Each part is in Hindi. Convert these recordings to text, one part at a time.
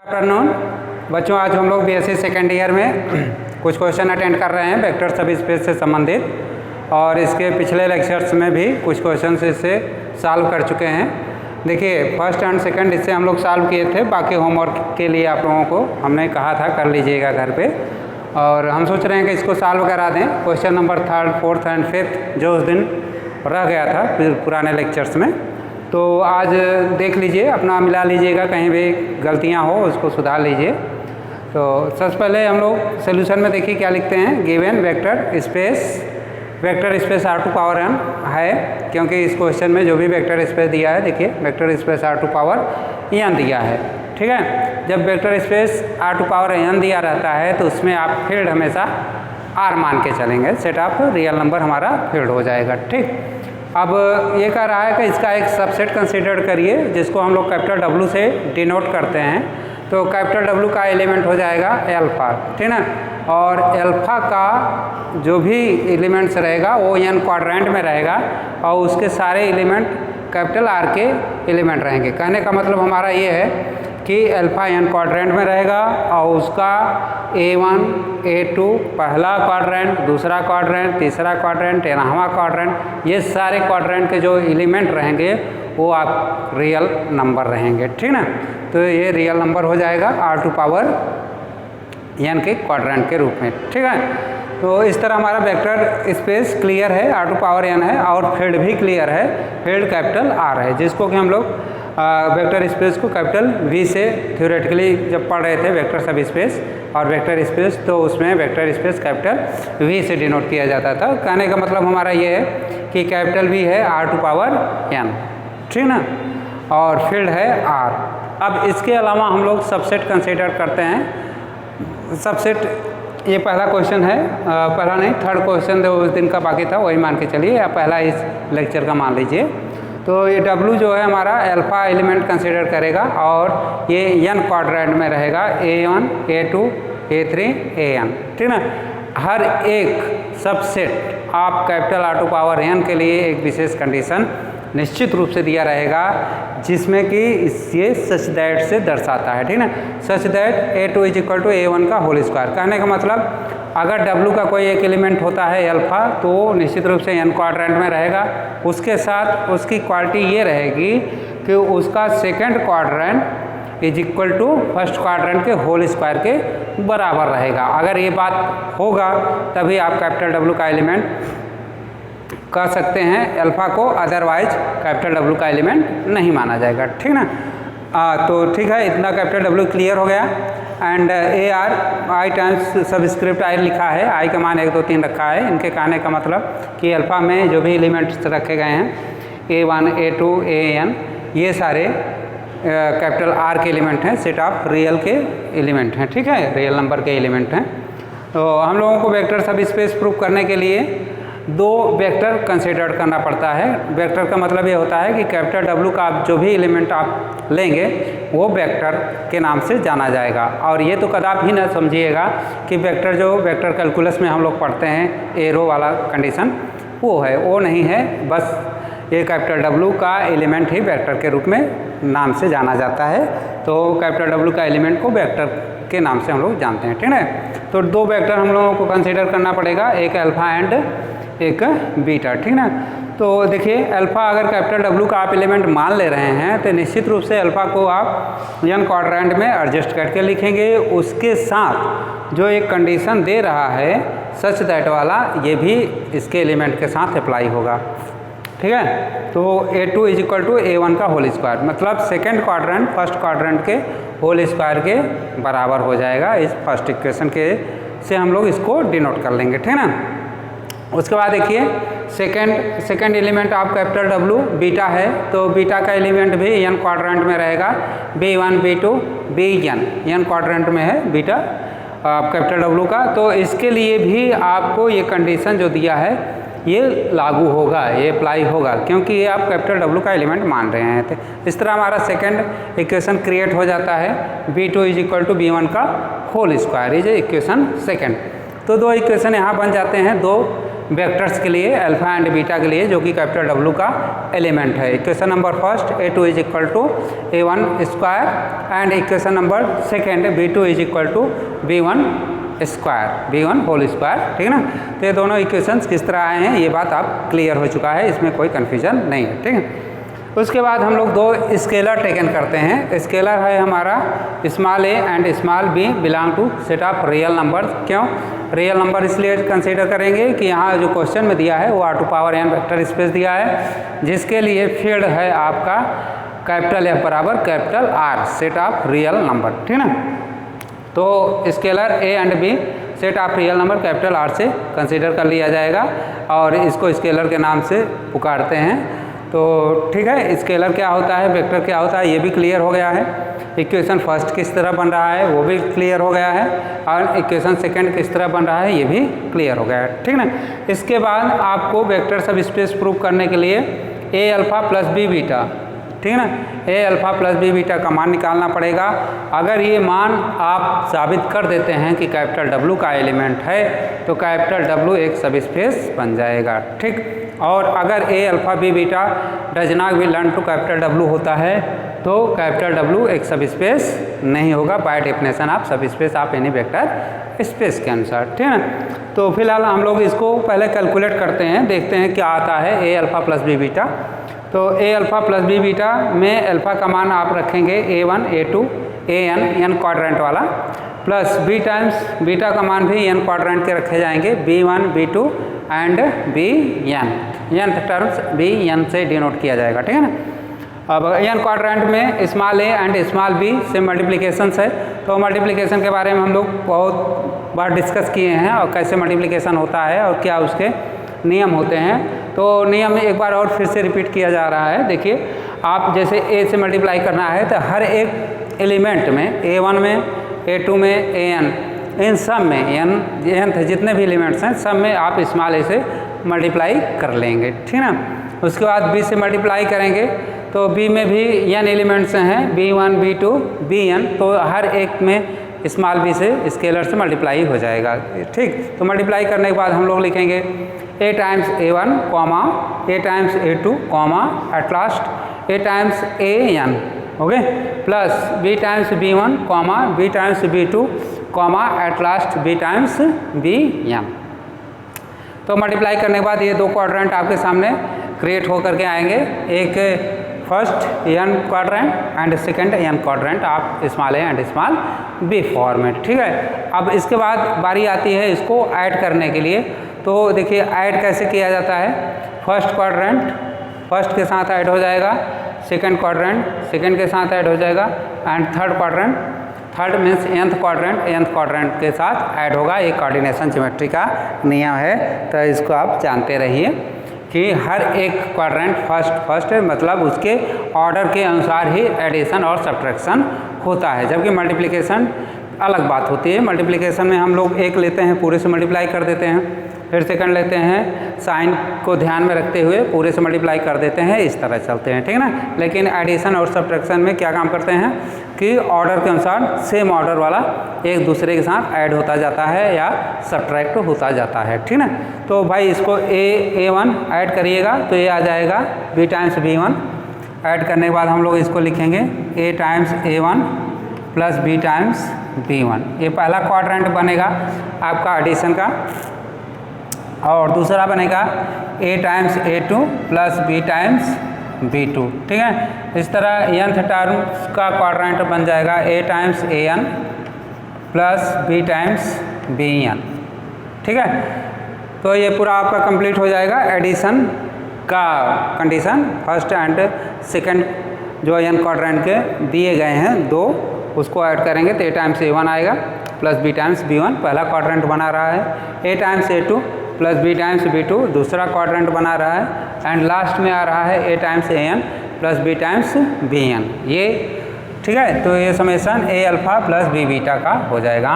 आफ्टरनून बच्चों, आज हम लोग बीएससी सेकेंड ईयर में कुछ क्वेश्चन अटेंड कर रहे हैं वेक्टर सब स्पेस से संबंधित, और इसके पिछले लेक्चर्स में भी कुछ क्वेश्चन इससे सॉल्व कर चुके हैं। देखिए, फर्स्ट एंड सेकंड इससे हम लोग सॉल्व किए थे। बाकी होमवर्क के लिए आप लोगों को हमने कहा था कर लीजिएगा घर पे, और हम सोच रहे हैं कि इसको सॉल्व करा दें। क्वेश्चन नंबर 3, 4 एंड 5 जो उस दिन रह गया था पुराने लेक्चर्स में, तो आज देख लीजिए, अपना मिला लीजिएगा, कहीं भी गलतियां हो उसको सुधार लीजिए। तो सबसे पहले हम लोग सोल्यूशन में देखिए क्या लिखते हैं। Given vector space R2 power n है, क्योंकि इस क्वेश्चन में जो भी वेक्टर स्पेस दिया है, देखिए vector space R2 power n दिया है। ठीक है, जब vector space R2 power n दिया रहता है तो उसमें आप फील्ड हमेशा R मान के चलेंगे, सेट ऑफ रियल नंबर हमारा फील्ड हो जाएगा। ठीक, अब ये कह रहा है कि इसका एक सबसेट कंसीडर करिए जिसको हम लोग कैपिटल W से डिनोट करते हैं। तो कैपिटल W का एलिमेंट हो जाएगा एल्फा, ठीक ना, और एल्फा का जो भी एलिमेंट्स रहेगा वो n क्वाड्रेंट में रहेगा, और उसके सारे एलिमेंट कैपिटल R के एलिमेंट रहेंगे। कहने का मतलब हमारा ये है कि अल्फा n क्वाड्रेंट में रहेगा, और उसका A1, A2 पहला क्वाड्रेंट, दूसरा क्वाड्रेंट, तीसरा क्वाड्रेंट, nवां क्वाड्रेंट, ये सारे क्वाड्रेंट के जो एलिमेंट रहेंगे वो आप रियल नंबर रहेंगे। ठीक ना, तो ये रियल नंबर हो जाएगा R2 पावर n के क्वाड्रेंट के रूप में। ठीक है, तो इस तरह हमारा वेक्टर स्पेस क्लियर है, R2 पावर n है, और फील्ड भी क्लियर है, फील्ड कैपिटल R है, जिसको कि हम लोग वेक्टर स्पेस को कैपिटल V से थ्योरेटिकली जब पढ़ रहे थे वेक्टर सब स्पेस और वेक्टर स्पेस, तो उसमें वेक्टर स्पेस कैपिटल V से डिनोट किया जाता था। कहने का मतलब हमारा ये है कि कैपिटल V है R2 पावर n, ठीक ना, और फील्ड है R। अब इसके अलावा हम लोग सबसेट कंसीडर करते हैं। सबसेट ये पहला क्वेश्चन है, पहला नहीं, थर्ड क्वेश्चन जो उस दिन का बाकी था वही मान के चलिए, या पहला इस लेक्चर का मान लीजिए। तो ये W जो है हमारा अल्फा एलिमेंट कंसीडर करेगा, और ये n क्वाड्रेंट में रहेगा, A1, A2, A3, AN, ठीक ना। हर एक सबसेट आप कैपिटल R2 पावर n के लिए एक विशेष कंडीशन निश्चित रूप से दिया रहेगा, जिसमें कि ये सच दैट से दर्शाता है, ठीक ना। Such that A2 is equal to A1 का होल स्क्वायर। कहने का मतलब अगर W का कोई एक एलिमेंट होता है अल्फा, तो निश्चित रूप से n क्वाड्रेंट में रहेगा। उसके साथ उसकी क्वालिटी ये रहेगी कि उसका second quadrant is equal to first quadrant के होल स्क्वायर के बराबर रहेगा। अगर ये बात होगा तभी आप कैपिटल W का एलिमेंट कह सकते हैं अल्फा को, अदरवाइज कैपिटल W का एलिमेंट नहीं माना जाएगा, ठीक ना। तो ठीक है, इतना कैपिटल W क्लियर हो गया। And AR I times subscript I लिखा है, I का मान 1, 2, 3 रखा है। इनके कहने का मतलब कि अल्फा में जो भी एलिमेंट्स रखे गए हैं A1, A2, AN, ये सारे कैपिटल R के एलिमेंट हैं, सेट ऑफ रियल के एलिमेंट हैं, ठीक है, रियल नंबर के एलिमेंट हैं। तो हम लोगों को वेक्टर सब स्पेस प्रूव करने के लिए 2 वेक्टर कंसिडर करना पड़ता है। वेक्टर का मतलब ये होता है कि कैपिटल W का आप जो भी एलिमेंट आप लेंगे वो वेक्टर के नाम से जाना जाएगा। और ये तो कदापि ना समझिएगा कि वेक्टर जो वेक्टर कैलकुलस में हम लोग पढ़ते हैं एरो वाला कंडीशन, वो है, वो नहीं है। बस ये कैपिटल W का एलिमेंट ही वेक्टर के रूप में नाम से जाना जाता है। तो कैपिटल W का एलिमेंट को वेक्टर के नाम से हम लोग जानते हैं, ठीक है। तो 2 वेक्टर हम लोगों को कंसिडर करना पड़ेगा, एक अल्फा एंड एक बीटा, ठीक ना। तो देखिए, अल्फा अगर कैपिटल W का आप एलिमेंट मान ले रहे हैं तो निश्चित रूप से अल्फा को आप n क्वाड्रेंट में एडजस्ट करके लिखेंगे। उसके साथ जो एक कंडीशन दे रहा है सच दैट वाला, ये भी इसके एलिमेंट के साथ अप्लाई होगा, ठीक है। तो A2 is equal to A1 का होल स्क्वायर, मतलब सेकेंड क्वाड्रेंट फर्स्ट क्वाड्रेंट के होल स्क्वायर के बराबर हो जाएगा। इस फर्स्ट इक्वेशन के से हम लोग इसको डिनोट कर लेंगे, ठीक ना। उसके बाद देखिए, सेकेंड एलिमेंट आप कैपिटल W बीटा है, तो बीटा का एलिमेंट भी n क्वाड्रेंट में रहेगा, B1, B2, Bn, n quadrant में है बीटा आप कैपिटल W का। तो इसके लिए भी आपको ये कंडीशन जो दिया है ये लागू होगा, ये अप्लाई होगा, क्योंकि ये आप कैपिटल W का एलिमेंट मान रहे हैं। तो इस तरह हमारा सेकेंड इक्वेशन क्रिएट हो जाता है, B2 is equal to B1 का होल स्क्वायर, ये इक्वेशन सेकेंड। तो 2 इक्वेशन यहाँ बन जाते हैं, 2 वेक्टर्स के लिए अल्फा एंड बीटा के लिए जो कि कैपिटल डब्ल्यू का एलिमेंट है। Equation number first A2 is equal to A1 square and equation number second B2 is equal to B1 square, B1 whole square, ठीक है ना। तो ये दोनों इक्वेशंस किस तरह आए हैं ये बात आप क्लियर हो चुका है, इसमें कोई कन्फ्यूजन नहीं है, ठीक है। उसके बाद हम लोग दो स्केलर टेकन करते हैं। स्केलर है हमारा small a and small b belong to set of real number. क्यों रियल नंबर इसलिए कंसीडर करेंगे कि यहाँ जो क्वेश्चन में दिया है वो r⁴n वेक्टर स्पेस दिया है जिसके लिए फील्ड है आपका कैपिटल F बराबर capital R, set of real number, ठीक है ना। तो scalar a and b set of real number capital R से कंसीडर कर लिया जाएगा और इसको स्केलर के नाम से पुकारते हैं। तो ठीक है, स्केलर क्या होता है, वेक्टर क्या होता है ये भी क्लियर हो गया है। इक्वेशन फर्स्ट किस तरह बन रहा है वो भी क्लियर हो गया है और इक्वेशन सेकंड किस तरह बन रहा है ये भी क्लियर हो गया है, ठीक ना। इसके बाद आपको वेक्टर सब स्पेस प्रूव करने के लिए a alpha plus b beta, ठीक है ना, a alpha plus b beta का मान निकालना पड़ेगा। अगर ये मान आप साबित कर देते हैं कि कैपिटल W का एलिमेंट है तो कैपिटल W एक सब स्पेस बन जाएगा, ठीक। और अगर a alpha b beta does not belong to capital W होता है तो कैपिटल W एक सब स्पेस नहीं होगा बाय डेफिनेशन आप सब स्पेस आप एनी वेक्टर स्पेस के अनुसार, ठीक है ना। तो फिलहाल हम लोग इसको पहले कैलकुलेट करते हैं, देखते हैं क्या आता है a alpha plus b beta. तो a alpha plus b beta में अल्फ़ा का मान आप रखेंगे a1 a2 an क्वाड्रेंट वाला प्लस b टाइम्स बीटा का मान भी n क्वाड्रेंट के रखे जाएंगे b1 b2 and bn terms bn से डिनोट किया जाएगा, ठीक है ना। अब n क्वाड्रेंट में small a and small b से मल्टीप्लिकेशंस है तो मल्टीप्लिकेशन के बारे में हम लोग बहुत बार डिस्कस किए हैं और कैसे मल्टीप्लिकेशन होता है और क्या उसके नियम होते हैं। तो नियम एक बार और फिर से रिपीट किया जा रहा है। देखिए आप जैसे a से मल्टीप्लाई करना है तो हर एक एलिमेंट में a1 में a2 में an इन सब में n जितने भी एलिमेंट्स हैं सब में आप स्मॉल a से मल्टीप्लाई कर लेंगे, ठीक है ना। उसके बाद b से मल्टीप्लाई करेंगे तो b में भी n एलिमेंट्स हैं b1 b2 bn, तो हर एक में स्मॉल b से स्केलर से मल्टीप्लाई हो जाएगा, ठीक। तो मल्टीप्लाई करने के बाद हम लोग लिखेंगे a times a1 comma a times a2 comma at last a times an, okay, plus b times b1 comma b times b2 comma at last b times bn। तो मल्टीप्लाई करने के बाद ये दो क्वाड्रेंट आपके सामने क्रिएट होकर के आएंगे, एक first n quadrant and second n quadrant आप small a and small b format, ठीक है। अब इसके बाद बारी आती है इसको ऐड करने के लिए। तो देखिए ऐड कैसे किया जाता है, फर्स्ट क्वाड्रेंट फर्स्ट के साथ ऐड हो जाएगा, सेकंड क्वाड्रेंट सेकंड के साथ ऐड हो जाएगा and third quadrant third means nth quadrant के साथ ऐड होगा। ये कोऑर्डिनेशन ज्योमेट्री का नियम है, तो इसको आप जानते रहिए कि हर एक क्वाड्रेंट फर्स्ट मतलब उसके ऑर्डर के अनुसार ही एडिशन और सब्ट्रैक्शन होता है, जबकि मल्टीप्लिकेशन अलग बात होती है। मल्टीप्लिकेशन में हम लोग एक लेते हैं पूरे से मल्टीप्लाई कर देते हैं, फिर सेकंड लेते हैं साइन को ध्यान में रखते हुए पूरे से मल्टीप्लाई कर देते हैं, इस तरह चलते हैं, ठीक है ना। लेकिन एडिशन और सब्ट्रैक्शन में क्या काम करते हैं कि ऑर्डर के अनुसार सेम ऑर्डर वाला एक दूसरे के साथ ऐड होता जाता है या सब्ट्रैक्ट होता जाता है, ठीक ना। तो भाई इसको a1 ऐड करिएगा तो ये आ जाएगा b टाइम्स b1। ऐड करने के बाद हम लोग इसको लिखेंगे a times a1 plus b times b1। ये पहला क्वाड्रेंट बनेगा आपका एडिशन का, और दूसरा बनेगा a times a2 plus b times b2, ठीक है। इस तरह nth टर्म का क्वाड्रेंट बन जाएगा a times an plus b times bn, ठीक है। तो ये पूरा आपका कंप्लीट हो जाएगा एडिशन का कंडीशन। फर्स्ट एंड सेकंड जो n क्वाड्रेंट के दिए गए हैं दो, उसको ऐड करेंगे तो a टाइम्स a1 आएगा प्लस b टाइम्स b1 पहला क्वाड्रेंट बना रहा है, a times a2 plus b times b2 दूसरा क्वाड्रेंट बना रहा है, एंड लास्ट में आ रहा है a times an plus b times bn, ये ठीक है। तो ये summation a alpha plus b beta का हो जाएगा।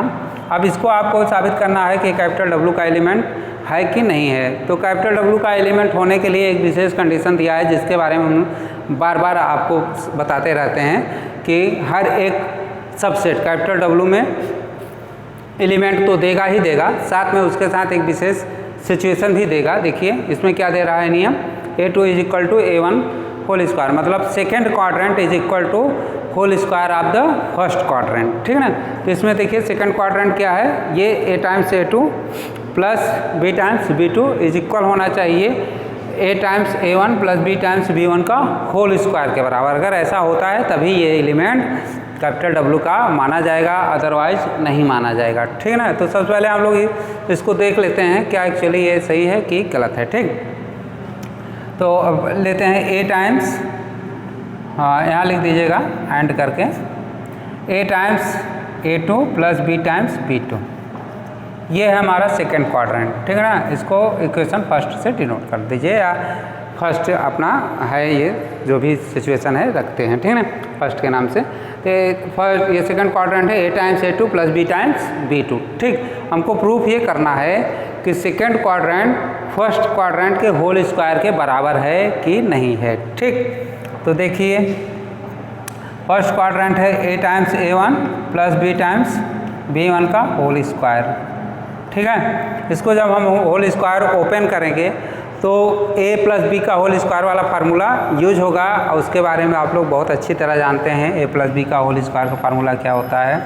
अब इसको आपको साबित करना है कि कैपिटल W का एलिमेंट है कि नहीं है। तो कैपिटल W का एलिमेंट होने के लिए एक विशेष कंडीशन दिया है जिसके बारे में हम बार बार आपको बताते रहते हैं कि हर एक सबसेट कैपिटल W में एलिमेंट तो देगा ही देगा, साथ में उसके साथ एक विशेष सिचुएशन भी देगा। देखिए इसमें क्या दे रहा है नियम, A2 is equal to A1 whole square, मतलब second quadrant is equal to whole square of the first quadrant, ठीक है ना। तो इसमें देखिए सेकेंड क्वाड्रेंट क्या है, ये A times A2 plus B times B2 is equal होना चाहिए A times A1 plus B times B1 का होल स्क्वायर के बराबर। अगर ऐसा होता है तभी ये एलिमेंट कैपिटल W का माना जाएगा, अदरवाइज नहीं माना जाएगा, ठीक है ना। तो सबसे पहले हम लोग इसको देख लेते हैं क्या एक्चुअली ये सही है कि गलत है, ठीक। तो अब लेते हैं A टाइम्स, हाँ यहाँ लिख दीजिएगा एंड करके, A times A2 plus B times B2, ये है हमारा सेकेंड क्वाड्रेंट, ठीक है ना। इसको इक्वेशन फर्स्ट से डिनोट कर दीजिए, या फर्स्ट अपना है ये जो भी सिचुएशन है रखते हैं, ठीक है ना, फर्स्ट के नाम से। तो फर्स्ट ये सेकंड क्वाड्रेंट है A times A2 plus B times B2, ठीक। हमको प्रूफ ये करना है कि सेकंड क्वाड्रेंट फर्स्ट क्वाड्रेंट के होल स्क्वायर के बराबर है कि नहीं है, ठीक। तो देखिए फर्स्ट क्वाड्रेंट है A times A1 plus B times B1 का होल स्क्वायर, ठीक है। इसको जब हम होल स्क्वायर ओपन करेंगे तो A प्लस B का होल स्क्वायर वाला फार्मूला यूज होगा, और उसके बारे में आप लोग बहुत अच्छी तरह जानते हैं। A प्लस B का होल स्क्वायर का फार्मूला क्या होता है,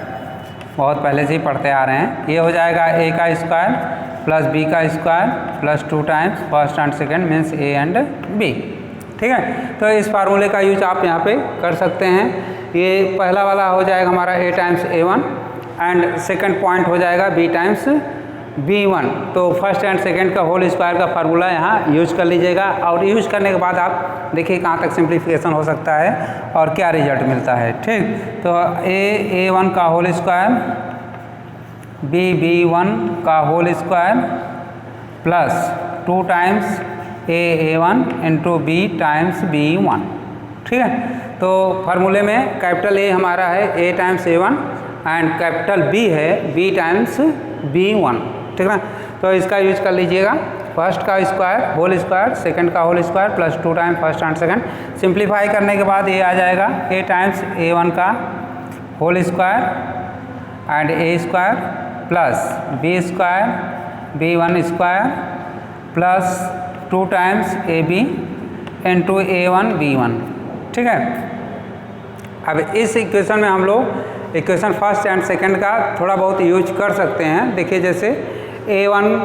बहुत पहले से ही पढ़ते आ रहे हैं। ये हो जाएगा A का स्क्वायर प्लस B का square plus 2 times first and second means A and B, ठीक है। तो इस फार्मूले का यूज आप यहाँ पे कर सकते हैं। ये पहला वाला हो जाएगा हमारा A times A1 and second point हो जाएगा B टाइम्स B1। तो फर्स्ट एंड सेकंड का होल स्क्वायर का फार्मूला यहाँ यूज कर लीजिएगा, और यूज करने के बाद आप देखिए कहाँ तक सिंप्लीफिकेशन हो सकता है और क्या रिजल्ट मिलता है, ठीक। तो A1 का होल स्क्वायर B1 का whole square plus 2 times A1 into B times B1, ठीक है। तो फार्मूले में कैपिटल A हमारा है A times A1 and capital B है B टाइम्स B1, ठीक है ना। तो इसका यूज कर लीजिएगा, फर्स्ट का स्क्वायर होल स्क्वायर सेकंड का whole square plus 2 time first and second. Simplify करने के बाद ये आ जाएगा A टाइम्स A1 का whole square and A square plus B square B1 square plus 2 times AB into A1 B1, ठीक है। अब इस इक्वेशन में हम लोग इक्वेशन फर्स्ट एंड सेकंड का थोड़ा बहुत यूज कर सकते हैं। देखिए जैसे A1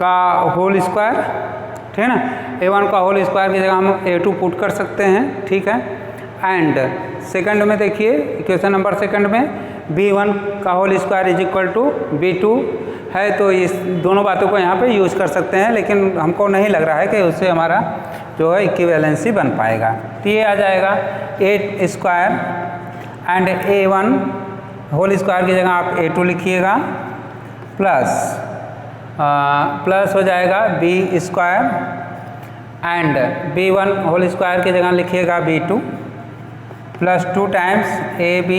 का होल स्क्वायर, ठीक है ना, A1 का होल स्क्वायर की जगह हम A2 पुट कर सकते हैं, ठीक है। एंड सेकंड में देखिए इक्वेशन नंबर सेकंड में B1 का whole square is equal to B2 है, तो इस दोनों बातों को यहाँ पे यूज कर सकते हैं, लेकिन हमको नहीं लग रहा है कि उससे हमारा जो है इक्विवेलेंसी बन पाएगा। तो ये आ जाएगा A square and A1 whole square की जगह आप A2 लिखिएगा प्लस हो जाएगा B square and B1 whole square की जगह लिखिएगा B2 plus 2 times AB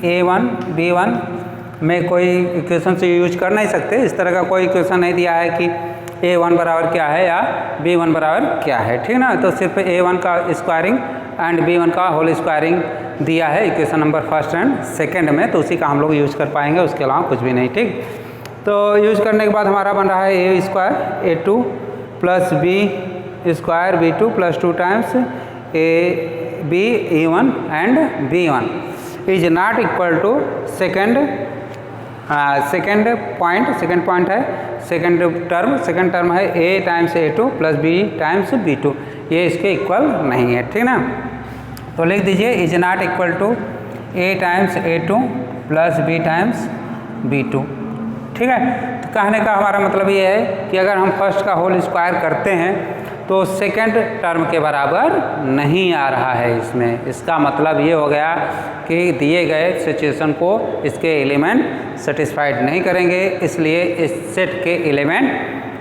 A1 B1 में कोई इक्वेशन से यूज कर नहीं सकते, इस तरह का कोई इक्वेशन नहीं दिया है कि A1 बराबर क्या है या B1 बराबर क्या है, ठीक है ना। तो सिर्फ A1 का स्क्वायरिंग एंड B1 का होल स्क्वायरिंग दिया है equation number first and second में, तो उसी का हम लोग यूज कर पाएंगे, उसके अलावा कुछ भी नहीं, ठीक। तो यूज करने के बाद हमारा बन रहा है A square A2 plus B square B2 plus 2 times AB A1 and B1 is not equal to second point है सेकेंड टर्म है A times A2 plus B times B2, ये इसके इक्वल नहीं है, ठीक ना। तो लिख दीजिए is not equal to A times A2 plus B times B2, ठीक है। तो कहने का हमारा मतलब ये है कि अगर हम फर्स्ट का होल स्क्वायर करते हैं तो सेकंड टर्म के बराबर नहीं आ रहा है इसमें। इसका मतलब ये हो गया कि दिए गए सिचुएशन को इसके एलिमेंट सेटिस्फाइड नहीं करेंगे, इसलिए इस सेट के एलिमेंट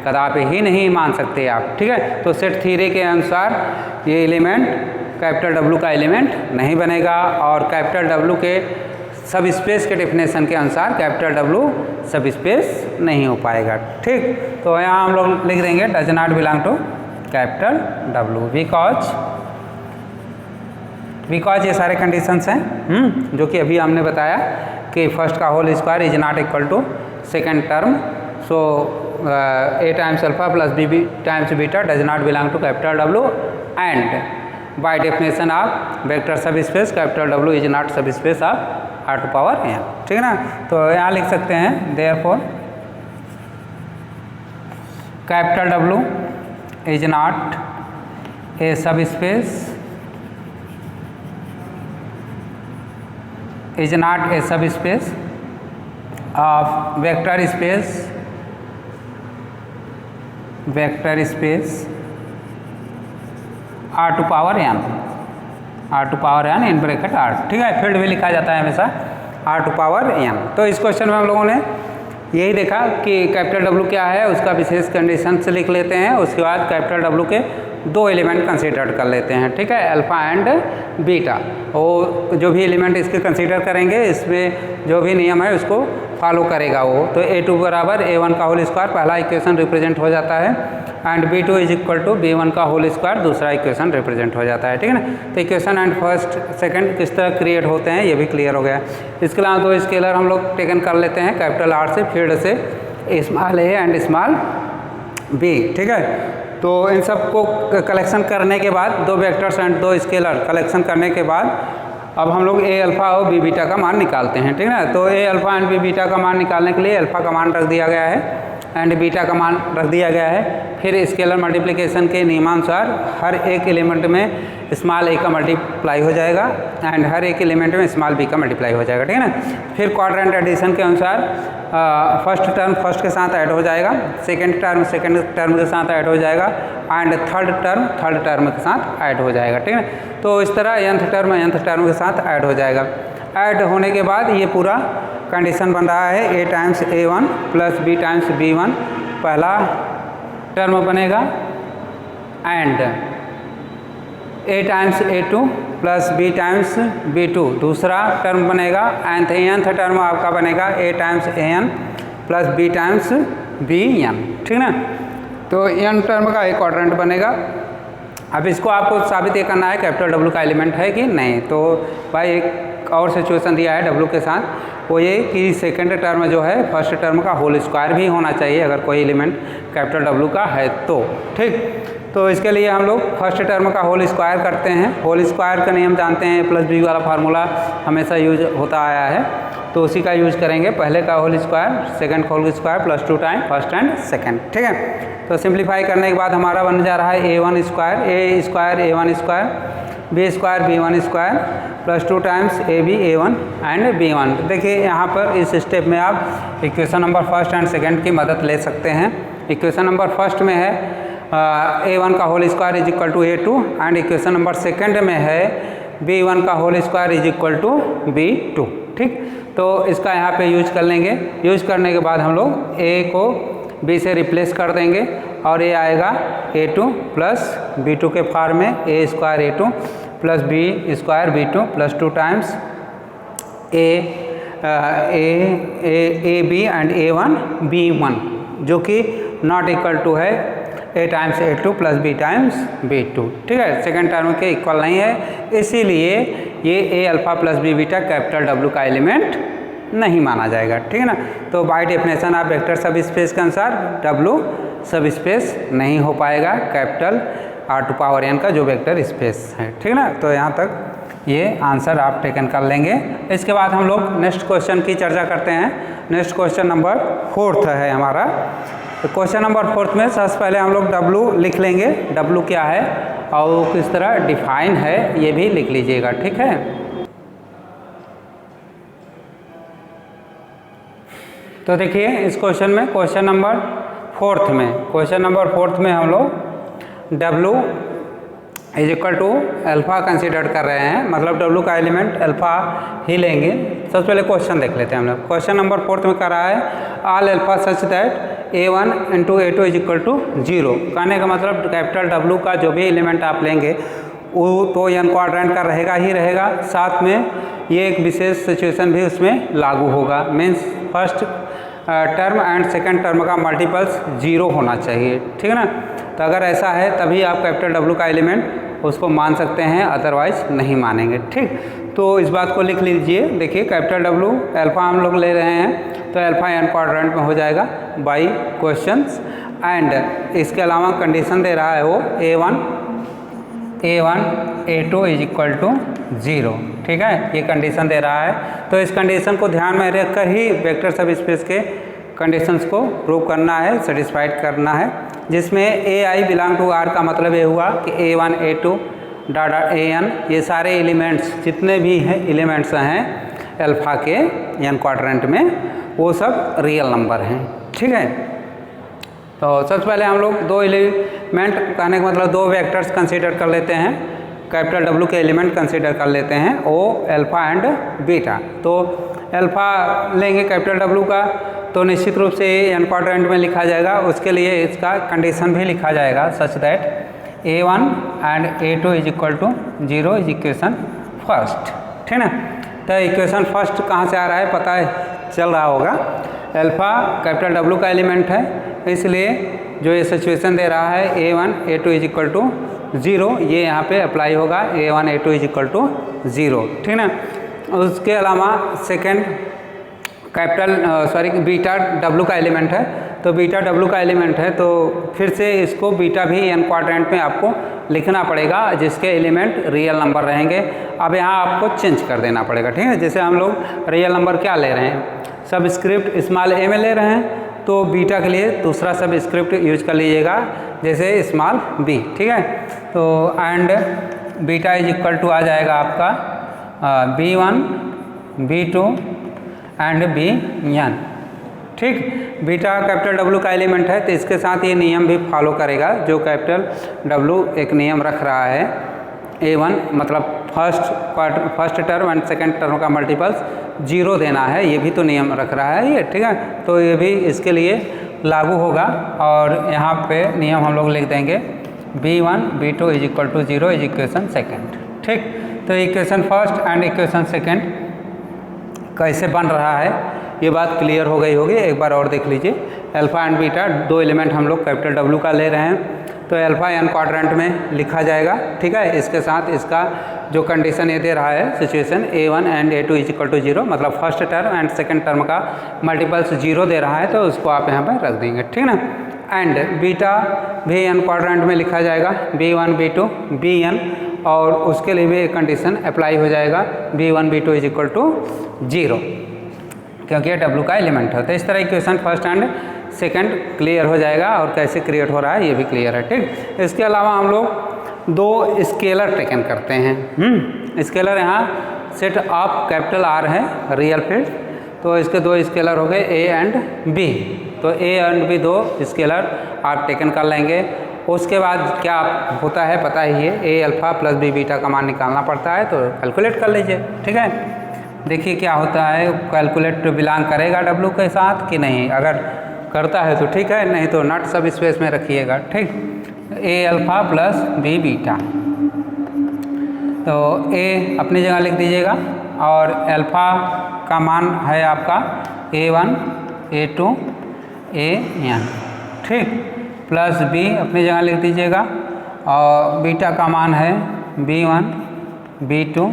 कदापि ही नहीं मान सकते आप, ठीक है। तो सेट थ्योरी के अनुसार ये एलिमेंट कैपिटल W का एलिमेंट नहीं बनेगा, और कैपिटल W के सब स्पेस के डेफिनेशन के अनुसार कैपिटल W सब स्पेस नहीं हो पाएगा, ठीक। तो यहाँ हम लोग लिख देंगे does not belong to capital W because ये सारे कंडीशंस हैं जो कि अभी हमने बताया कि फर्स्ट का whole square is not equal to second term, so a times alpha plus b times beta does not belong to capital W and by definition of vector subspace capital W is not subspace of R to power n. ठीक है ना, तो यहाँ लिख सकते हैं therefore capital W is not a subspace is not a subspace of vector space r to power n in bracket r। ठीक है, फील्ड भी लिखा जाता है हमेशा r to power n। तो इस क्वेश्चन में हम लोगों ने यही देखा कि कैपिटल W क्या है, उसका विशेष कंडीशन से लिख लेते हैं। उसके बाद कैपिटल W के दो एलिमेंट कंसीडर कर लेते हैं। ठीक है, अल्फ़ा एंड बीटा। वो जो भी एलिमेंट इसके कंसीडर करेंगे, इसमें जो भी नियम है उसको फॉलो करेगा वो। तो a2 बराबर a1 का होल स्क्वायर पहला इक्वेशन रिप्रेजेंट हो जाता है and b2 is equal to b1 का होल स्क्वायर दूसरा इक्वेशन रिप्रेजेंट हो जाता है। ठीक है ना, तो इक्वेशन एंड फर्स्ट सेकंड किस तरह क्रिएट होते हैं ये भी क्लियर हो गया। इसके अलावा दो स्केलर हम लोग टेकन कर लेते हैं कैपिटल R से, फील्ड से small a and small b। ठीक है, तो इन सब को कलेक्शन करने के बाद दो वेक्टर्स एंड दो स्केलर कलेक्शन करने के बाद अब हम लोग ए अल्फ़ा और बी बीटा का मान निकालते हैं। ठीक है ना, तो ए अल्फ़ा एंड बी बीटा का मान निकालने के लिए अल्फ़ा का मान रख दिया गया है एंड बीटा का मान रख दिया गया है। फिर स्केलर मल्टीप्लिकेशन के नियमानुसार हर एक एलिमेंट में स्मॉल ए का मल्टीप्लाई हो जाएगा एंड हर एक एलिमेंट में स्मॉल बी का मल्टीप्लाई हो जाएगा। ठीक है ना, फिर क्वाड्रेंट एडिशन के अनुसार फर्स्ट टर्म फर्स्ट के साथ ऐड हो जाएगा, सेकंड टर्म सेकंड टर्म के साथ ऐड हो जाएगा एंड थर्ड टर्म के साथ ऐड हो जाएगा। ठीक है, तो इस तरह nth टर्म के साथ ऐड हो जाएगा। ऐड होने के बाद ये पूरा कंडीशन बन रहा है a times a1 plus b times b1 पहला टर्म बनेगा and a times a2 plus b times b2 दूसरा टर्म बनेगा एंड nth टर्म आपका बनेगा a times an plus b times bn। ठीक ना, तो n टर्म का एक क्वाड्रेंट बनेगा। अब इसको आपको साबित ये करना है कैपिटल W का एलिमेंट है कि नहीं। तो भाई एक और सिचुएशन दिया है W के साथ, वो ये कि सेकंड टर्म जो है फर्स्ट टर्म का होल स्क्वायर भी होना चाहिए अगर कोई एलिमेंट कैपिटल W का है तो। ठीक, तो इसके लिए हम लोग फर्स्ट टर्म का होल स्क्वायर करते हैं। होल स्क्वायर का नियम जानते हैं, प्लस बी वाला फार्मूला हमेशा यूज होता आया है, तो उसी का यूज करेंगे। पहले का होल स्क्वायर सेकंड का whole square plus 2 time first and second. ठीक है, तो सिंप्लीफाई करने के बाद हमारा बन जा रहा है a1 square a1 square b square b1 square plus 2 times ab a1 and b1। देखिए यहाँ पर इस स्टेप में आप equation number first and second की मदद ले सकते हैं। इक्वेशन नंबर फर्स्ट में है a1 का whole square is equal to a2 and equation number second में है b1 का whole square is equal to b2। ठीक, तो इसका यहाँ पे यूज कर लेंगे। यूज करने के बाद हम लोग a को b से रिप्लेस कर देंगे और ये आएगा a2 प्लस b2 के फॉर्म में a square a2 plus b square b2 plus 2 times a b and a1 b1 जो कि नॉट इक्वल टू है a times a2 plus b times b2। ठीक है, सेकंड टर्म के इक्वल नहीं है, इसीलिए ये a alpha plus b beta capital W का एलिमेंट नहीं माना जाएगा। ठीक है ना, तो बाय डेफिनेशन आप वेक्टर सब स्पेस के अनुसार W सब स्पेस नहीं हो पाएगा capital R to power n का जो वेक्टर स्पेस है। ठीक है ना, तो यहाँ तक ये आंसर आप टेकन कर लेंगे। इसके बाद हम लोग नेक्स्ट क्वेश्चन की चर्चा करते हैं। नेक्स्ट क्वेश्चन नंबर 4 है हमारा। तो क्वेश्चन नंबर 4 में सबसे पहले हम लोग W लिख लेंगे, W क्या है और किस तरह डिफाइन है ये भी लिख लीजिएगा। ठीक है, तो देखिए इस क्वेश्चन में क्वेश्चन नंबर 4 में हम लोग W is equal to alpha consider कर रहे हैं, मतलब W का एलिमेंट अल्फ़ा ही लेंगे। सबसे पहले क्वेश्चन देख लेते हैं हम लोग। क्वेश्चन नंबर 4 में कर रहा है all alpha such that a1 into a2 is equal to 0। कहने का मतलब कैपिटल W का जो भी एलिमेंट आप लेंगे वो तो n क्वाड्रेंट का रहेगा ही रहेगा, साथ में ये एक विशेष सिचुएशन भी उसमें लागू होगा। Means first term and second term का मल्टीपल्स 0 होना चाहिए। ठीक है ना, तो अगर ऐसा है तभी आप कैपिटल W का एलिमेंट उसको मान सकते हैं, अदरवाइज नहीं मानेंगे। ठीक, तो इस बात को लिख लीजिए। देखिए कैपिटल W अल्फ़ा हम लोग ले रहे हैं तो अल्फ़ा n क्वाड्रेंट में हो जाएगा बाई क्वेश्चंस। एंड इसके अलावा कंडीशन दे रहा है वो A1 A2 is equal to 0। ठीक है, ये कंडीशन दे रहा है। तो इस कंडीशन को ध्यान में रखकर ही वेक्टर सब स्पेस के कंडीशंस को प्रूव करना है, सेटिस्फाइड करना है, जिसमें AI बिलोंग टू R का मतलब ये हुआ कि A1 A2 डाटा AN ये सारे एलिमेंट्स जितने भी हैं एलिमेंट्स हैं अल्फ़ा के n क्वाड्रेंट में वो सब रियल नंबर हैं। ठीक है, तो सबसे पहले हम लोग दो एलिमेंट कहने का मतलब दो वेक्टर्स कंसीडर कर लेते हैं। कैपिटल W के एलिमेंट कंसीडर कर लेते हैं O अल्फ़ा एंड बीटा। तो अल्फ़ा लेंगे कैपिटल W का तो निश्चित रूप से n क्वाड्रेंट में लिखा जाएगा। उसके लिए इसका कंडीशन भी लिखा जाएगा such that A1 and A2 is equal to 0 is equation first. ठीक है, तो इक्वेशन फर्स्ट कहाँ से आ रहा है पता है चल रहा होगा। अल्फ़ा कैपिटल W का एलिमेंट है, इसलिए जो ये सिचुएशन दे रहा है A1 A2 is equal to 0, ये यहाँ पे अप्लाई होगा A1 A2 is equal to 0। ठीक ना, उसके अलावा सेकेंड कैपिटल बीटा W का एलिमेंट है, तो बीटा W का एलिमेंट है तो फिर से इसको बीटा भी n क्वाड्रेंट में आपको लिखना पड़ेगा, जिसके एलिमेंट रियल नंबर रहेंगे। अब यहाँ आपको चेंज कर देना पड़ेगा। ठीक है, जैसे हम लोग रियल नंबर क्या ले रहे हैं, सब स्क्रिप्ट स्मॉल a में ले रहे हैं, तो बीटा के लिए दूसरा सब स्क्रिप्ट यूज कर लीजिएगा जैसे स्मॉल b। ठीक है, तो and beta is equal to आ जाएगा आपका B1 B2 एंड Bn। ठीक, बीटा कैपिटल W का एलिमेंट है तो इसके साथ ये नियम भी फॉलो करेगा जो कैपिटल W एक नियम रख रहा है A1 मतलब first term and second term का मल्टीपल्स 0 देना है, ये भी तो नियम रख रहा है ये। ठीक है, तो ये भी इसके लिए लागू होगा और यहाँ पे नियम हम लोग लिख देंगे B1 B2 is equal to 0 is equation second. ठीक, तो equation first and equation second कैसे बन रहा है ये बात क्लियर हो गई होगी। एक बार और देख लीजिए, अल्फ़ा एंड बीटा दो एलिमेंट हम लोग कैपिटल W का ले रहे हैं तो अल्फ़ा n क्वाड्रेंट में लिखा जाएगा। ठीक है, इसके साथ इसका जो कंडीशन ये दे रहा है situation A1 and A2 is equal to 0 मतलब first term and second term का मल्टीपल्स 0 दे रहा है तो उसको आप यहाँ पर रख देंगे। ठीक ना, एंड बीटा भी n क्वाड्रेंट में लिखा जाएगा B1 B2 Bn, और उसके लिए भी एक कंडीशन अप्लाई हो जाएगा B1 B2 is equal to 0 क्योंकि ये W का एलिमेंट है। तो इस तरह equation first and second clear हो जाएगा और कैसे क्रिएट हो रहा है ये भी क्लियर है। ठीक, इसके अलावा हम लोग दो स्केलर टेकन करते हैं। स्केलर यहाँ सेट ऑफ कैपिटल R है रियल फील्ड, तो इसके दो स्केलर हो गए A एंड B। तो A एंड B दो स्केलर आप टेकन कर लेंगे। उसके बाद क्या होता है पता ही है, A alpha plus B beta का मान निकालना पड़ता है, तो कैलकुलेट कर लीजिए। ठीक है, देखिए क्या होता है, कैलकुलेट बिलोंग करेगा W के साथ कि नहीं, अगर करता है तो ठीक है, नहीं तो नॉट सब स्पेस में रखिएगा। ठीक, A alpha plus B beta, तो A अपनी जगह लिख दीजिएगा और अल्फ़ा का मान है आपका A1 A2 An। ठीक, प्लस B अपनी जगह लिख दीजिएगा और बीटा का मान है B1 B2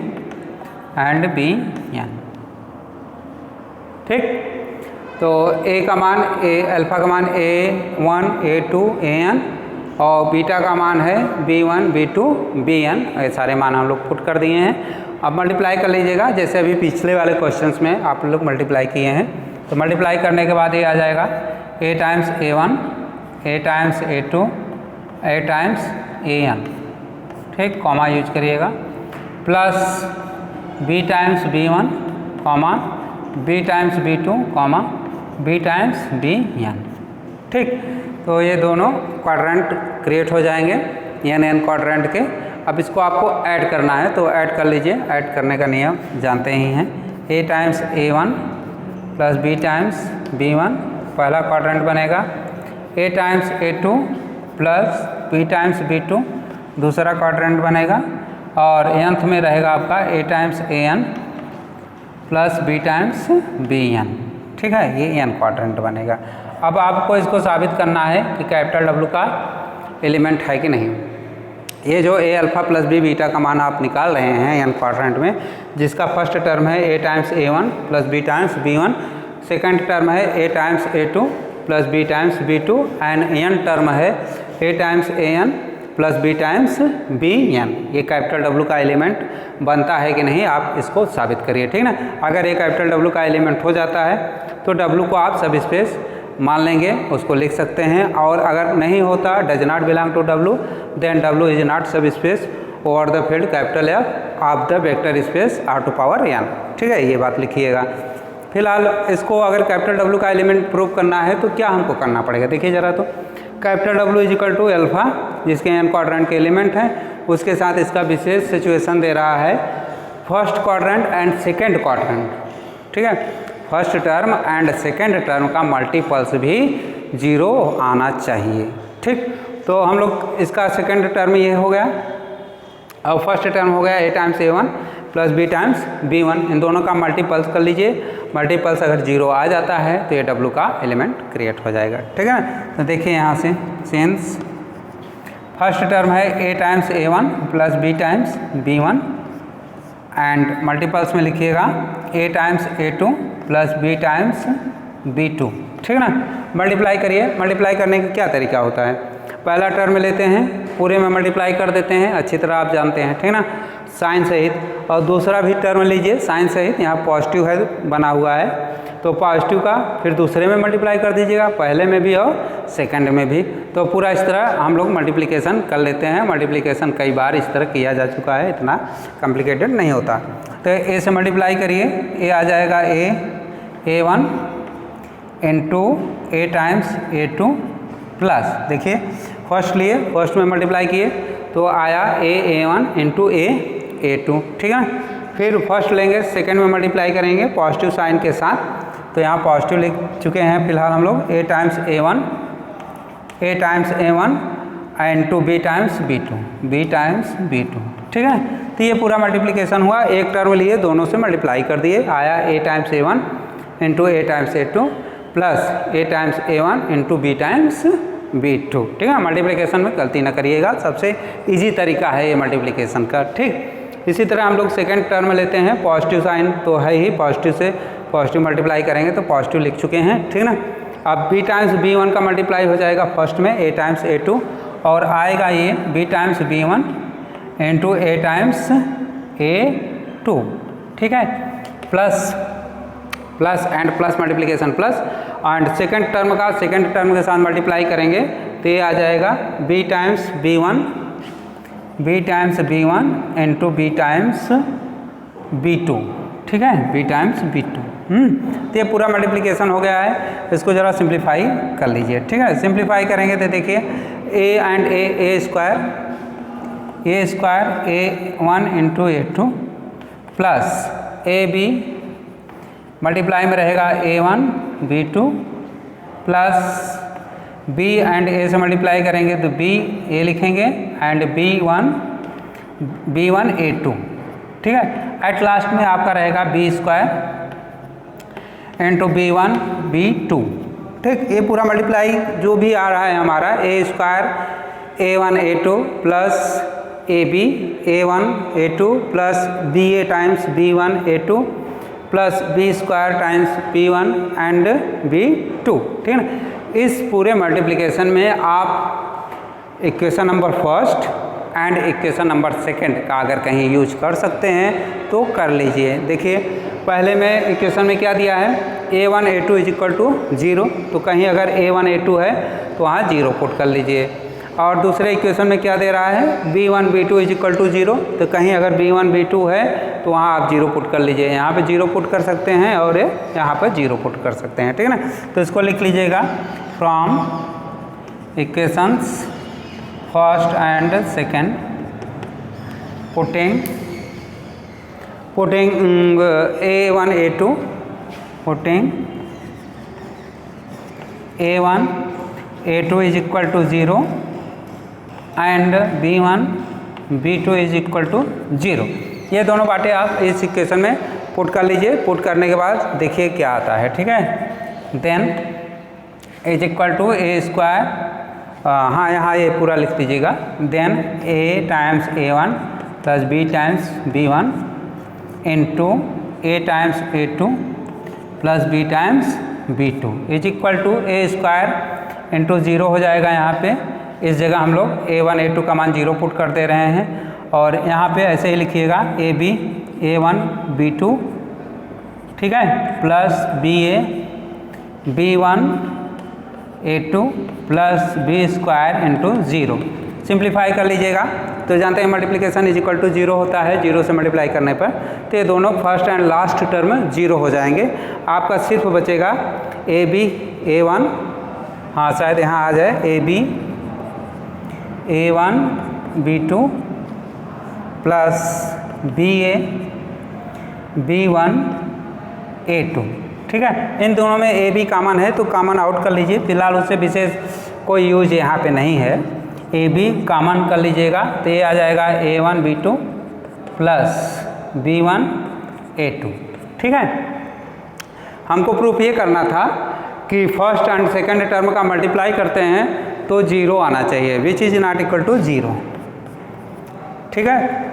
एंड Bn। ठीक, तो A का मान अल्फ़ा का मान A1 A2 An और बीटा का मान है B1 B2 Bn। ये सारे मान हम लोग पुट कर दिए हैं। अब मल्टीप्लाई कर लीजिएगा जैसे अभी पिछले वाले क्वेश्चंस में आप लोग मल्टीप्लाई किए हैं। तो मल्टीप्लाई करने के बाद ये आ जाएगा A times A1 A times A2 A times An। ठीक, कॉमा यूज करिएगा, plus B times B1 comma B times B2 comma B times Bn। ठीक, तो ये दोनों क्वाड्रेंट क्रिएट हो जाएंगे n क्वाड्रेंट के। अब इसको आपको ऐड करना है तो ऐड कर लीजिए, ऐड करने का नियम जानते ही हैं। A times A1 plus B times B1 पहला क्वाड्रेंट बनेगा, A times A2 plus B times B2 दूसरा क्वाड्रेंट बनेगा, और nth में रहेगा आपका A times An plus B times Bn। ठीक है, ये n क्वाड्रेंट बनेगा। अब आपको इसको साबित करना है कि कैपिटल W का एलिमेंट है कि नहीं। ये जो ए अल्फ़ा प्लस बी बीटा का मान आप निकाल रहे हैं n क्वाड्रेंट में, जिसका फर्स्ट टर्म है a times a1 plus b times b1, second term है a times a2 plus b times b2 and n term है a times an plus b times bn। ये कैपिटल W का एलिमेंट बनता है कि नहीं आप इसको साबित करिए, ठीक ना। अगर ये कैपिटल W का एलिमेंट हो जाता है तो W को आप सब स्पेस मान लेंगे, उसको लिख सकते हैं। और अगर नहीं होता, does not belong to W, then W is not subspace over the field capital F of the vector space R to power n, ठीक है। ये बात लिखिएगा। फिलहाल इसको अगर कैपिटल W का एलिमेंट प्रूव करना है तो क्या हमको करना पड़ेगा, देखिए ज़रा। तो capital W is equal to alpha, जिसके n क्वाड्रेंट के एलिमेंट हैं, उसके साथ इसका विशेष सिचुएशन दे रहा है first quadrant and second quadrant, ठीक है। First term and second term का मल्टीपल्स भी 0 आना चाहिए, ठीक। तो हम लोग इसका सेकेंड टर्म ये हो गया और फर्स्ट टर्म हो गया a times a1 plus b times b1। इन दोनों का मल्टीपल्स कर लीजिए। मल्टीपल्स अगर 0 आ जाता है तो ये W का एलिमेंट क्रिएट हो जाएगा, ठीक है ना। तो देखिए यहाँ से सेंस फर्स्ट टर्म है a times a1 plus b times b1 and multiples में लिखिएगा a times a2 plus b times b2, ठीक ना। मल्टीप्लाई करिए। मल्टीप्लाई करने का क्या तरीका होता है, पहला टर्म लेते हैं, पूरे में मल्टीप्लाई कर देते हैं, अच्छी तरह आप जानते हैं, ठीक ना, साइन सहित। और दूसरा भी टर्म लीजिए साइन सहित, यहाँ पॉजिटिव है बना हुआ है तो पॉजिटिव का फिर दूसरे में मल्टीप्लाई कर दीजिएगा, पहले में भी और सेकंड में भी। तो पूरा इस तरह हम लोग मल्टीप्लिकेशन कर लेते हैं। मल्टीप्लिकेशन कई बार इस तरह किया जा चुका है, इतना कॉम्प्लिकेटेड नहीं होता। तो ए से मल्टीप्लाई करिए, ए आ जाएगा a1 into a times a2 plus, देखिए फर्स्ट लिए, फर्स्ट में मल्टीप्लाई किए तो आया a1 इंटू a2, ठीक है। फिर फर्स्ट लेंगे, सेकंड में मल्टीप्लाई करेंगे पॉजिटिव साइन के साथ, तो यहाँ पॉजिटिव लिख चुके हैं फिलहाल हम लोग, a times a1 into b times b2, ठीक है। तो ये पूरा मल्टीप्लिकेशन हुआ। एक टर्म लिए दोनों से मल्टीप्लाई कर दिए, आया a times a1 into a times a2 plus a times a1 into b times b2, ठीक है। मल्टीप्लिकेशन में गलती ना करिएगा, सबसे इजी तरीका है ये मल्टीप्लिकेशन का, ठीक। इसी तरह हम लोग सेकंड टर्म लेते हैं, पॉजिटिव साइन तो है ही, पॉजिटिव से पॉजिटिव मल्टीप्लाई करेंगे तो पॉजिटिव लिख चुके हैं, ठीक ना। अब b टाइम्स b1 का मल्टीप्लाई हो जाएगा फर्स्ट में a टाइम्स a2 और आएगा ये b times b1 into a times a2, ठीक है। Plus and plus multiplication plus and second term के साथ मल्टीप्लाई करेंगे तो ये आ जाएगा b times b1 into b times b2, ठीक है, b टाइम्स b2। तो ये पूरा मल्टीप्लिकेशन हो गया है। इसको ज़रा सिंप्लीफाई कर लीजिए, ठीक है। सिंप्लीफाई करेंगे तो देखिए a and a square a1 into a2 plus ab multiply में रहेगा a1 b2 plus b and a से मल्टीप्लाई करेंगे तो b a लिखेंगे एंड b1 a2, ठीक है। एट लास्ट में आपका रहेगा b square into b1 b2, ठीक। ये पूरा मल्टीप्लाई जो भी आ रहा है हमारा a square a1 a2 plus ab a1 a2 plus ba times b1 a2 plus b square times b1 and b2, ठीक है ना। इस पूरे मल्टीप्लिकेशन में आप equation number first and equation number second का अगर कहीं यूज कर सकते हैं तो कर लीजिए। देखिए पहले में इक्वेशन में क्या दिया है, a1 a2 is equal to 0, तो कहीं अगर a1 a2 है तो वहाँ 0 पुट कर लीजिए। और दूसरे इक्वेशन में क्या दे रहा है, b1 b2 is equal to 0, तो कहीं अगर b1 b2 है तो वहाँ आप 0 पुट कर लीजिए। यहाँ पे 0 पुट कर सकते हैं और यहाँ पे 0 पुट कर सकते हैं, ठीक है ना। तो इसको लिख लीजिएगा from equations first and second putting a1 a2 putting a1 a2 is equal to 0 and b1 b2 is equal to 0। ये दोनों बातें आप इस इक्वेशन में पुट कर लीजिए। पुट करने के बाद देखिए क्या आता है, ठीक है। Then is equal to a square हाँ यहाँ ये पूरा लिख दीजिएगा। Then a times A1 plus b times B1 into a times A2 plus b times B2 is equal to a square into 0 हो जाएगा। यहाँ पे इस जगह हम लोग A1 A2 का मान 0 पुट कर दे रहे हैं और यहाँ पे ऐसे ही लिखिएगा AB A1 B2, ठीक है, plus BA B1 A2 plus b square into 0। Simplify कर लीजिएगा तो जानते हैं मल्टीप्लिकेशन इज इक्वल टू 0 होता है, 0 से मल्टीप्लाई करने पर तो ये दोनों फर्स्ट एंड लास्ट टर्म 0 हो जाएंगे। आपका सिर्फ बचेगा AB A1, हाँ शायद यहाँ आ जाए AB A1 B2 plus BA B1 A2, ठीक है। इन दोनों में AB कॉमन है तो कॉमन आउट कर लीजिए, फिलहाल उससे विशेष कोई यूज यहाँ पे नहीं है। AB कॉमन कर लीजिएगा तो ये आ जाएगा A1 B2 plus B1 A2, ठीक है। हमको प्रूफ ये करना था कि फर्स्ट एंड सेकंड टर्म का मल्टीप्लाई करते हैं तो 0 आना चाहिए, which is not equal to 0, ठीक है।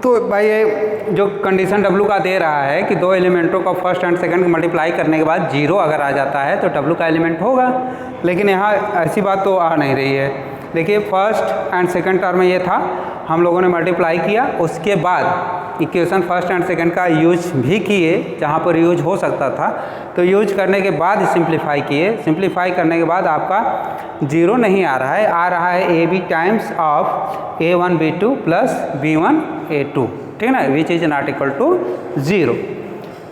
तो भाई ये जो कंडीशन W का दे रहा है कि दो एलिमेंटों का फर्स्ट एंड सेकंड मल्टीप्लाई करने के बाद 0 अगर आ जाता है तो W का एलिमेंट होगा, लेकिन यहाँ ऐसी बात तो आ नहीं रही है। देखिए फर्स्ट एंड सेकंड टर्म में ये था, हम लोगों ने मल्टीप्लाई किया, उसके बाद इक्वेशन फर्स्ट एंड सेकंड का यूज भी किए जहाँ पर यूज हो सकता था, तो यूज करने के बाद सिंप्लीफाई किए। सिंप्लीफाई करने के बाद आपका 0 नहीं आ रहा है, आ रहा है AB times of A1 B2 plus B1 A2, ठीक है, which is not equal to 0।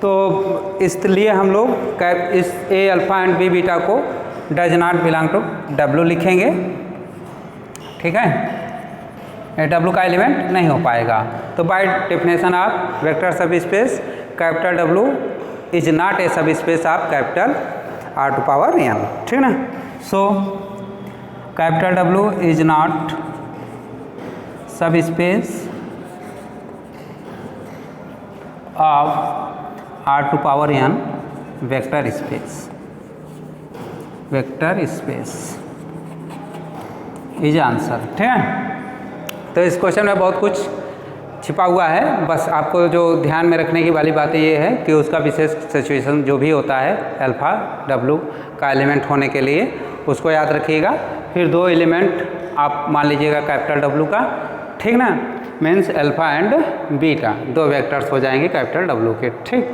तो इसलिए हम लोग इस A alpha and B beta को does not belong to W लिखेंगे, ठीक है। W का एलिमेंट नहीं हो पाएगा। तो by definition of vector subspace capital W is not a subspace of capital R to power n, ठीक ना। So capital W is not subspace of R to power n vector space, vector space is answer, ठीक है। तो इस क्वेश्चन में बहुत कुछ छिपा हुआ है, बस आपको जो ध्यान में रखने की वाली बात ये है कि उसका विशेष सिचुएशन जो भी होता है अल्फ़ा W का एलिमेंट होने के लिए उसको याद रखिएगा। फिर दो एलिमेंट आप मान लीजिएगा कैपिटल W का, ठीक ना, मीन्स अल्फ़ा एंड बीटा, दो वेक्टर्स हो जाएंगे कैपिटल W के, ठीक।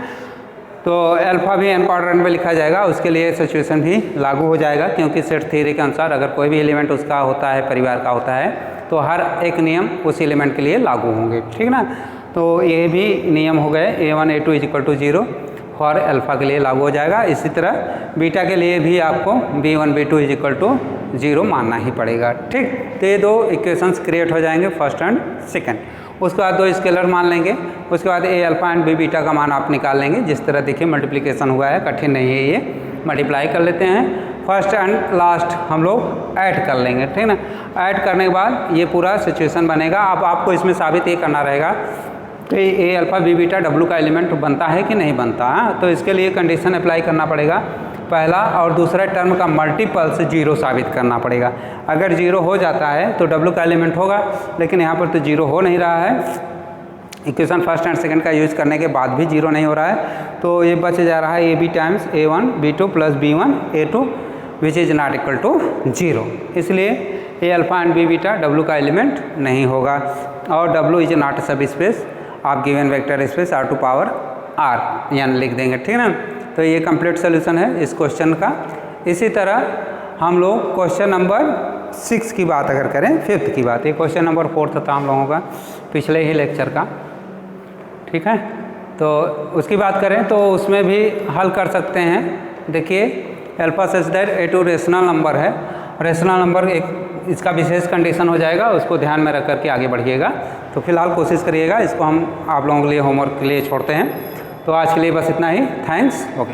तो अल्फ़ा भी n क्वाड्रेंट में लिखा जाएगा, उसके लिए सिचुएशन भी लागू हो जाएगा, क्योंकि सेट थ्योरी के अनुसार अगर कोई भी एलिमेंट उसका होता है, परिवार का होता है, तो हर एक नियम उस एलिमेंट के लिए लागू होंगे, ठीक ना। तो ये भी नियम हो गए A1 A2 is equal to 0 for alpha के लिए लागू हो जाएगा। इसी तरह बीटा के लिए भी आपको B1 B2 is equal to 0 मानना ही पड़ेगा, ठीक। तो ये दो इक्वेशंस क्रिएट हो जाएंगे फर्स्ट एंड सेकंड। उसके बाद दो स्केलर मान लेंगे, उसके बाद A alpha and B beta का मान आप निकाल लेंगे। जिस तरह देखिए मल्टीप्लिकेशन हुआ है, कठिन नहीं है, ये मल्टीप्लाई कर लेते हैं। फर्स्ट एंड लास्ट हम लोग ऐड कर लेंगे, ठीक ना। ऐड करने के बाद ये पूरा सिचुएशन बनेगा। अब आपको इसमें साबित ये करना रहेगा कि A alpha B beta W का एलिमेंट बनता है कि नहीं बनता है। तो इसके लिए कंडीशन अप्लाई करना पड़ेगा, पहला और दूसरा टर्म का मल्टीपल से 0 साबित करना पड़ेगा। अगर 0 हो जाता है तो W का एलिमेंट होगा, लेकिन यहाँ पर तो 0 हो नहीं रहा है। इक्वेशन फर्स्ट एंड सेकंड का यूज़ करने के बाद भी 0 नहीं हो रहा है, तो ये बच जा रहा है AB times A1 B2 plus B1 A2 which is not equal to 0। इसलिए A alpha and B beta W का एलिमेंट नहीं होगा, और W is not subspace आप given vector space R to power R n लिख देंगे, ठीक ना। तो ये कंप्लीट सोल्यूशन है इस क्वेश्चन का। इसी तरह हम लोग क्वेश्चन नंबर 6 की बात अगर करें, 5th की बात, ये क्वेश्चन नंबर 4 था हम लोगों का पिछले ही लेक्चर का, ठीक है। तो उसकी बात करें तो उसमें भी हल कर सकते हैं। देखिए alpha such that A2 rational number है, रेशनल नंबर एक इसका विशेष कंडीशन हो जाएगा, उसको ध्यान में रख करके आगे बढ़िएगा। तो फिलहाल कोशिश करिएगा, इसको हम आप लोगों के लिए होमवर्क के लिए छोड़ते हैं। तो आज के लिए बस इतना ही, थैंक्स, ओके।